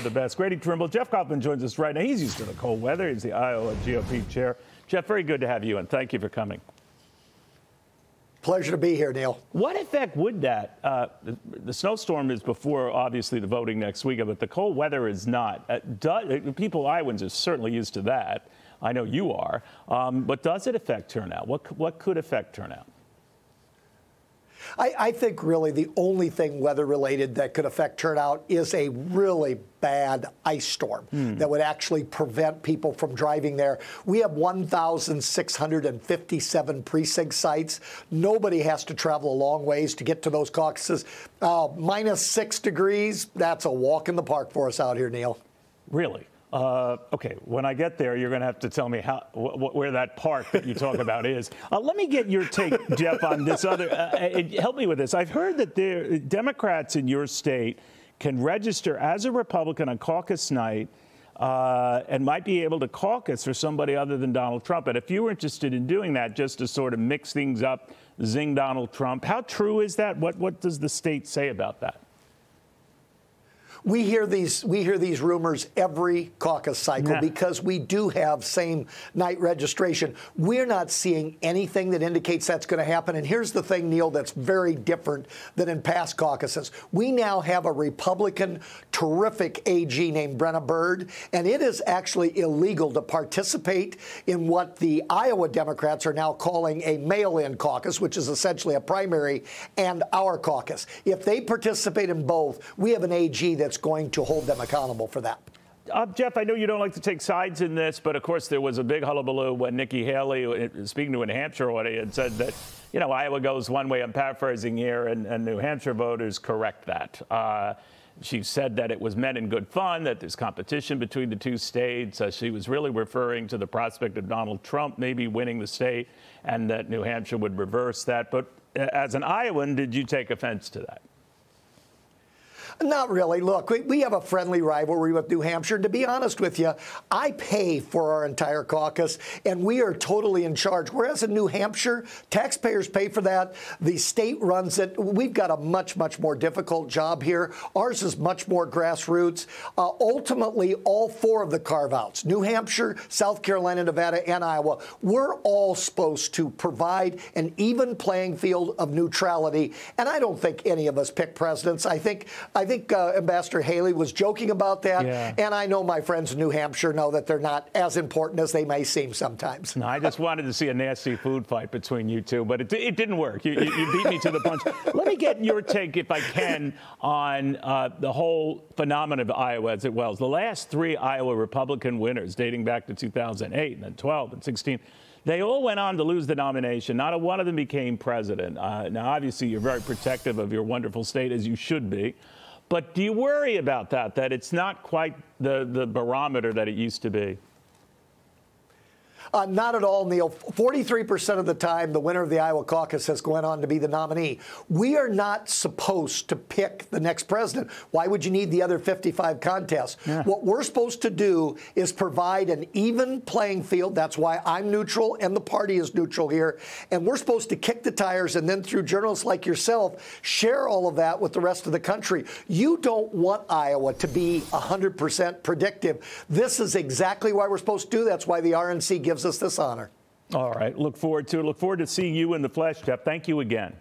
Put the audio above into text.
the best. Grady Trimble. Jeff Kaufmann joins us right now. He's used to the cold weather. He's the Iowa GOP chair. Jeff, very good to have you, and thank you for coming. Pleasure to be here, Neil. What effect would that, the snowstorm is before, obviously, the voting next week, but the cold weather is not. People, Iowans, are certainly used to that. I know you are. But does it affect turnout? What could affect turnout? I think really the only thing weather-related that could affect turnout is a really bad ice storm that would actually prevent people from driving there. We have 1,657 precinct sites. Nobody has to travel a long ways to get to those caucuses. -6 degrees, that's a walk in the park for us out here, Neil. Really? Okay, when I get there, you're going to have to tell me where that park that you talk about is. Let me get your take, Jeff, on this other. Help me with this. I've heard that Democrats in your state can register as a Republican on caucus night and might be able to caucus for somebody other than Donald Trump. And if you were interested in doing that just to sort of mix things up, zing Donald Trump, how true is that? What does the state say about that? We hear these rumors every caucus cycle because we do have same night registration. We're not seeing anything that indicates that's going to happen. And here's the thing, Neil, that's very different than in past caucuses. We now have a Republican terrific AG named Brenna Bird, and it is actually illegal to participate in what the Iowa Democrats are now calling a mail-in caucus, which is essentially a primary, and our caucus. If they participate in both, we have an AG that's going to hold them accountable for that. Jeff, I know you don't like to take sides in this, but of course there was a big hullabaloo when Nikki Haley, speaking to a New Hampshire audience, said that, you know, Iowa goes one way, I'm paraphrasing here, and New Hampshire voters correct that. She said that it was meant in good fun, that there's competition between the two states. She was really referring to the prospect of Donald Trump maybe winning the state and that New Hampshire would reverse that. But as an Iowan, did you take offense to that? Not really. Look, we have a friendly rivalry with New Hampshire. And to be honest with you, I pay for our entire caucus, and we are totally in charge. Whereas in New Hampshire, taxpayers pay for that. The state runs it. We've got a much, much more difficult job here. Ours is much more grassroots. Ultimately, all four of the carve-outs, New Hampshire, South Carolina, Nevada, and Iowa, we're all supposed to provide an even playing field of neutrality. And I don't think any of us pick presidents. I think Ambassador Haley was joking about that, and I know my friends in New Hampshire know that they're not as important as they may seem sometimes. No, I just wanted to see a nasty food fight between you two, but it didn't work. You beat me to the punch. Let me get your take, if I can, on the whole phenomenon of Iowa as it was. The last three Iowa Republican winners, dating back to 2008 and then 12 and 16, they all went on to lose the nomination. Not a one of them became president. Now, obviously, you're very protective of your wonderful state, as you should be. But do you worry about that it's not quite the barometer that it used to be? Not at all, Neil. 43% of the time, the winner of the Iowa caucus has gone on to be the nominee. We are not supposed to pick the next president. Why would you need the other 55 contests? What we're supposed to do is provide an even playing field. That's why I'm neutral and the party is neutral here. And we're supposed to kick the tires and then, through journalists like yourself, share all of that with the rest of the country. You don't want Iowa to be 100% predictive. This is exactly why we're supposed to do. That's why the RNC gives us this honor. All right. Look forward to seeing you in the flesh, Jeff. Thank you again.